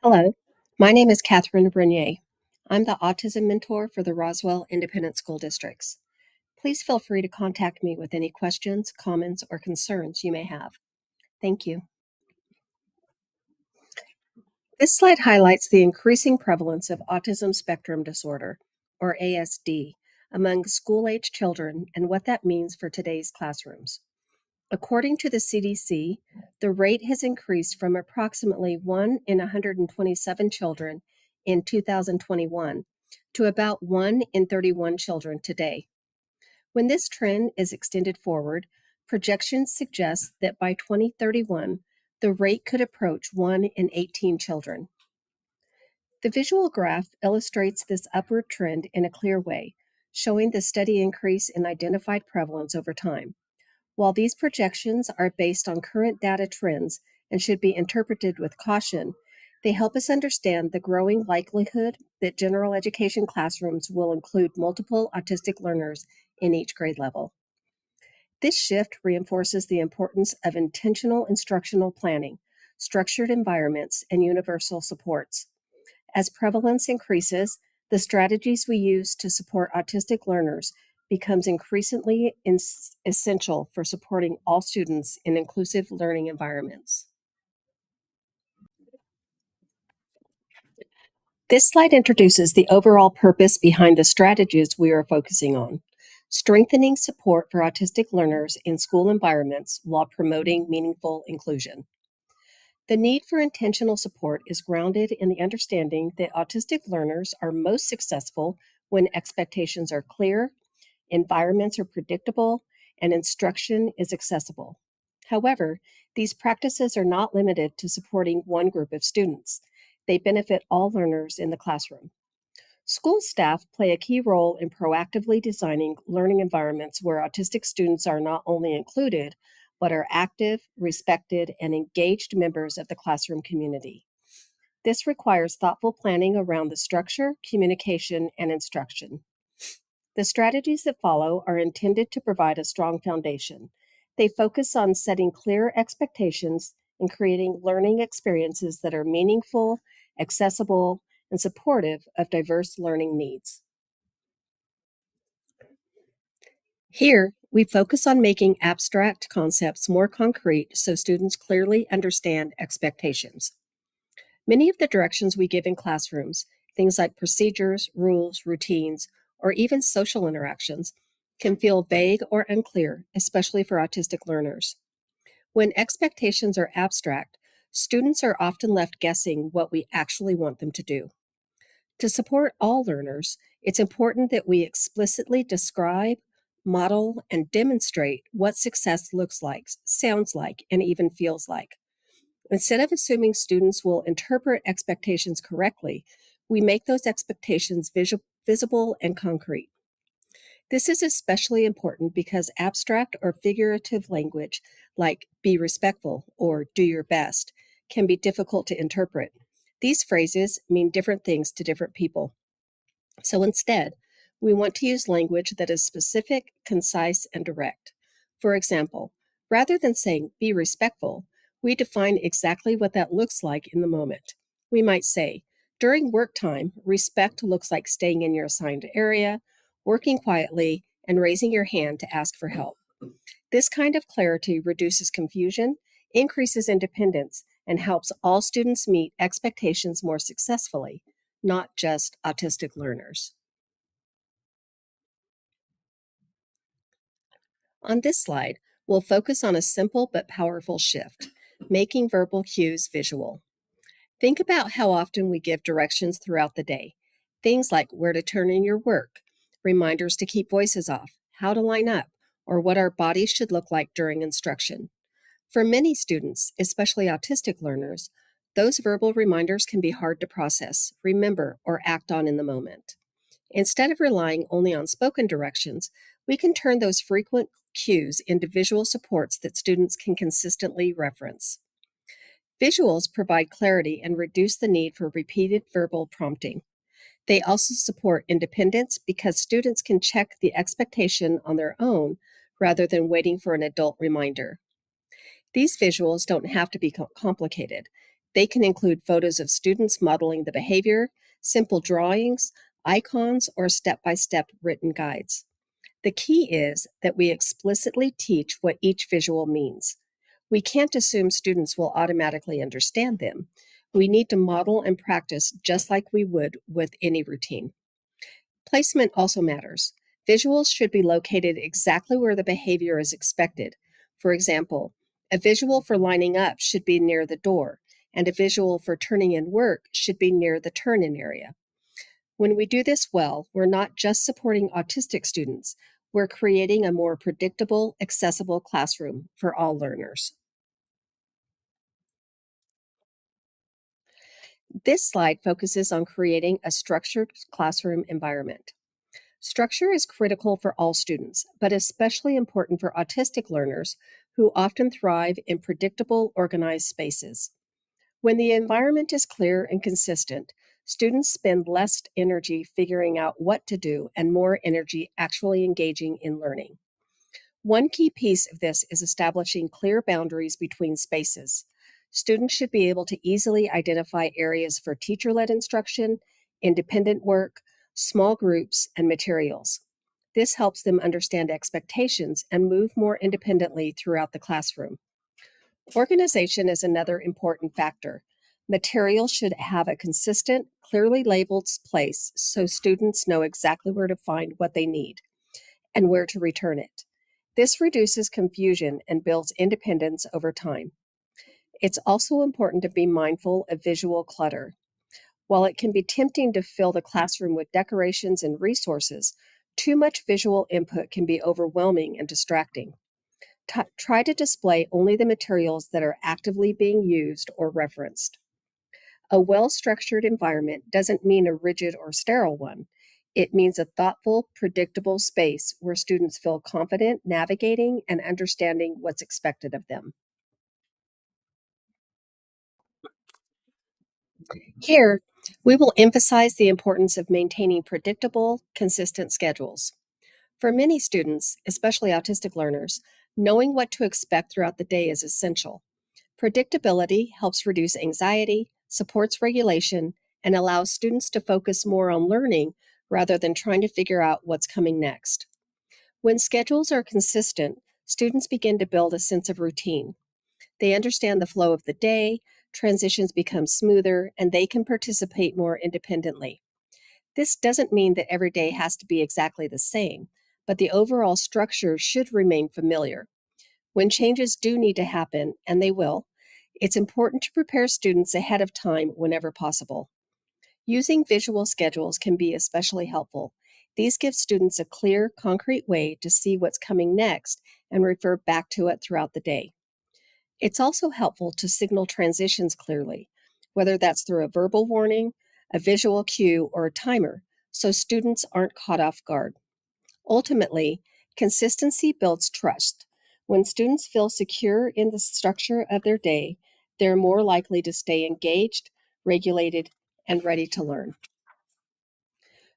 Hello, my name is Catherine Brunier. I'm the autism mentor for the Roswell Independent School Districts. Please feel free to contact me with any questions, comments, or concerns you may have. Thank you. This slide highlights the increasing prevalence of autism spectrum disorder, or ASD, among school-age children and what that means for today's classrooms. According to the CDC, the rate has increased from approximately 1 in 127 children in 2021 to about 1 in 31 children today. When this trend is extended forward, projections suggest that by 2031, the rate could approach 1 in 18 children. The visual graph illustrates this upward trend in a clear way, showing the steady increase in identified prevalence over time. While these projections are based on current data trends and should be interpreted with caution, they help us understand the growing likelihood that general education classrooms will include multiple autistic learners in each grade level. This shift reinforces the importance of intentional instructional planning, structured environments, and universal supports. As prevalence increases, the strategies we use to support autistic learners becomes increasingly essential for supporting all students in inclusive learning environments. This slide introduces the overall purpose behind the strategies we are focusing on: strengthening support for autistic learners in school environments while promoting meaningful inclusion. The need for intentional support is grounded in the understanding that autistic learners are most successful when expectations are clear, environments are predictable, and instruction is accessible. However, these practices are not limited to supporting one group of students. They benefit all learners in the classroom. School staff play a key role in proactively designing learning environments where autistic students are not only included, but are active, respected, and engaged members of the classroom community. This requires thoughtful planning around the structure, communication, and instruction. The strategies that follow are intended to provide a strong foundation. They focus on setting clear expectations and creating learning experiences that are meaningful, accessible, and supportive of diverse learning needs. Here, we focus on making abstract concepts more concrete so students clearly understand expectations. Many of the directions we give in classrooms, things like procedures, rules, routines, or even social interactions, can feel vague or unclear, especially for autistic learners. When expectations are abstract, students are often left guessing what we actually want them to do. To support all learners, it's important that we explicitly describe, model, and demonstrate what success looks like, sounds like, and even feels like. Instead of assuming students will interpret expectations correctly, we make those expectations visible and concrete. This is especially important because abstract or figurative language, like be respectful or do your best, can be difficult to interpret. These phrases mean different things to different people. So instead, we want to use language that is specific, concise, and direct. For example, rather than saying be respectful, we define exactly what that looks like in the moment. We might say, during work time, respect looks like staying in your assigned area, working quietly, and raising your hand to ask for help. This kind of clarity reduces confusion, increases independence, and helps all students meet expectations more successfully, not just autistic learners. On this slide, we'll focus on a simple but powerful shift: making verbal cues visual. Think about how often we give directions throughout the day. Things like where to turn in your work, reminders to keep voices off, how to line up, or what our bodies should look like during instruction. For many students, especially autistic learners, those verbal reminders can be hard to process, remember, or act on in the moment. Instead of relying only on spoken directions, we can turn those frequent cues into visual supports that students can consistently reference. Visuals provide clarity and reduce the need for repeated verbal prompting. They also support independence because students can check the expectation on their own rather than waiting for an adult reminder. These visuals don't have to be complicated. They can include photos of students modeling the behavior, simple drawings, icons, or step by step written guides. The key is that we explicitly teach what each visual means. We can't assume students will automatically understand them. We need to model and practice just like we would with any routine. Placement also matters. Visuals should be located exactly where the behavior is expected. For example, a visual for lining up should be near the door, and a visual for turning in work should be near the turn in area. When we do this well, we're not just supporting autistic students, we're creating a more predictable, accessible classroom for all learners. This slide focuses on creating a structured classroom environment. Structure is critical for all students, but especially important for autistic learners who often thrive in predictable, organized spaces. When the environment is clear and consistent, students spend less energy figuring out what to do and more energy actually engaging in learning. One key piece of this is establishing clear boundaries between spaces. Students should be able to easily identify areas for teacher led instruction, independent work, small groups, and materials. This helps them understand expectations and move more independently throughout the classroom. Organization is another important factor. Materials should have a consistent, clearly labeled place so students know exactly where to find what they need and where to return it. This reduces confusion and builds independence over time. It's also important to be mindful of visual clutter. While it can be tempting to fill the classroom with decorations and resources, too much visual input can be overwhelming and distracting. Try to display only the materials that are actively being used or referenced. A well structured environment doesn't mean a rigid or sterile one. It means a thoughtful, predictable space where students feel confident navigating and understanding what's expected of them. Here, we will emphasize the importance of maintaining predictable, consistent schedules. For many students, especially autistic learners, knowing what to expect throughout the day is essential. Predictability helps reduce anxiety, supports regulation, and allows students to focus more on learning rather than trying to figure out what's coming next. When schedules are consistent, students begin to build a sense of routine. They understand the flow of the day, transitions become smoother, and they can participate more independently. This doesn't mean that every day has to be exactly the same, but the overall structure should remain familiar. When changes do need to happen, and they will, it's important to prepare students ahead of time whenever possible. Using visual schedules can be especially helpful. These give students a clear, concrete way to see what's coming next and refer back to it throughout the day. It's also helpful to signal transitions clearly, whether that's through a verbal warning, a visual cue, or a timer, so students aren't caught off guard. Ultimately, consistency builds trust. When students feel secure in the structure of their day, they're more likely to stay engaged, regulated, and ready to learn.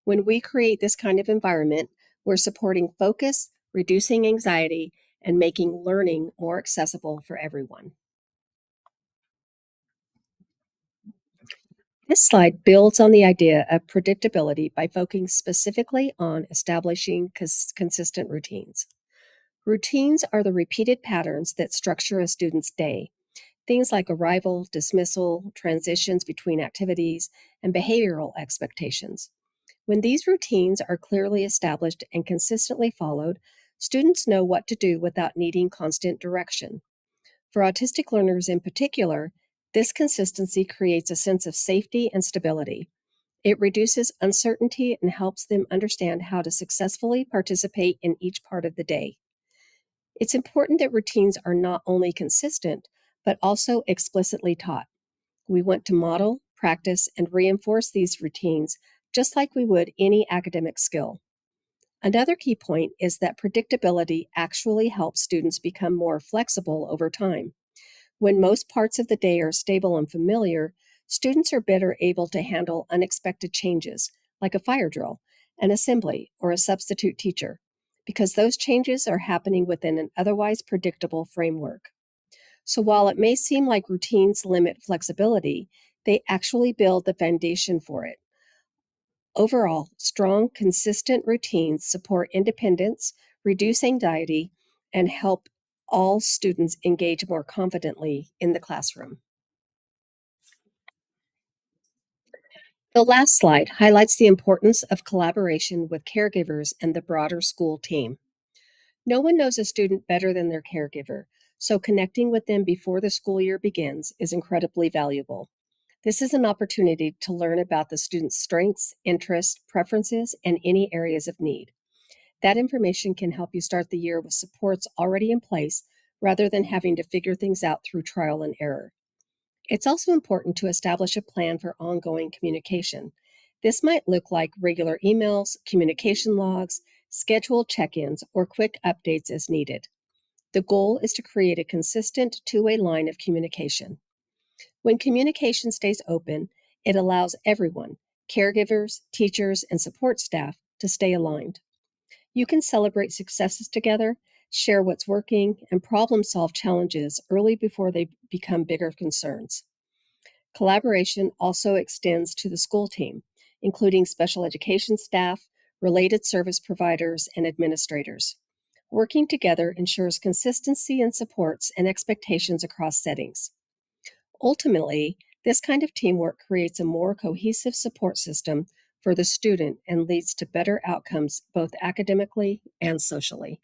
When we create this kind of environment, we're supporting focus, reducing anxiety, and making learning more accessible for everyone. This slide builds on the idea of predictability by focusing specifically on establishing consistent routines. Routines are the repeated patterns that structure a student's day. Things like arrival, dismissal, transitions between activities, and behavioral expectations. When these routines are clearly established and consistently followed, students know what to do without needing constant direction. For autistic learners in particular, this consistency creates a sense of safety and stability. It reduces uncertainty and helps them understand how to successfully participate in each part of the day. It's important that routines are not only consistent, but also explicitly taught. We want to model, practice, and reinforce these routines just like we would any academic skill. Another key point is that predictability actually helps students become more flexible over time. When most parts of the day are stable and familiar, students are better able to handle unexpected changes, like a fire drill, an assembly, or a substitute teacher, because those changes are happening within an otherwise predictable framework. So while it may seem like routines limit flexibility, they actually build the foundation for it. Overall, strong, consistent routines support independence, reduce anxiety, and help all students engage more confidently in the classroom. The last slide highlights the importance of collaboration with caregivers and the broader school team. No one knows a student better than their caregiver, so connecting with them before the school year begins is incredibly valuable. This is an opportunity to learn about the student's strengths, interests, preferences, and any areas of need. That information can help you start the year with supports already in place rather than having to figure things out through trial and error. It's also important to establish a plan for ongoing communication. This might look like regular emails, communication logs, scheduled check ins, or quick updates as needed. The goal is to create a consistent two-way line of communication. When communication stays open, it allows everyone, caregivers, teachers, and support staff, to stay aligned. You can celebrate successes together, share what's working, and problem solve challenges early before they become bigger concerns. Collaboration also extends to the school team, including special education staff, related service providers, and administrators. Working together ensures consistency in supports and expectations across settings. Ultimately, this kind of teamwork creates a more cohesive support system for the student and leads to better outcomes both academically and socially.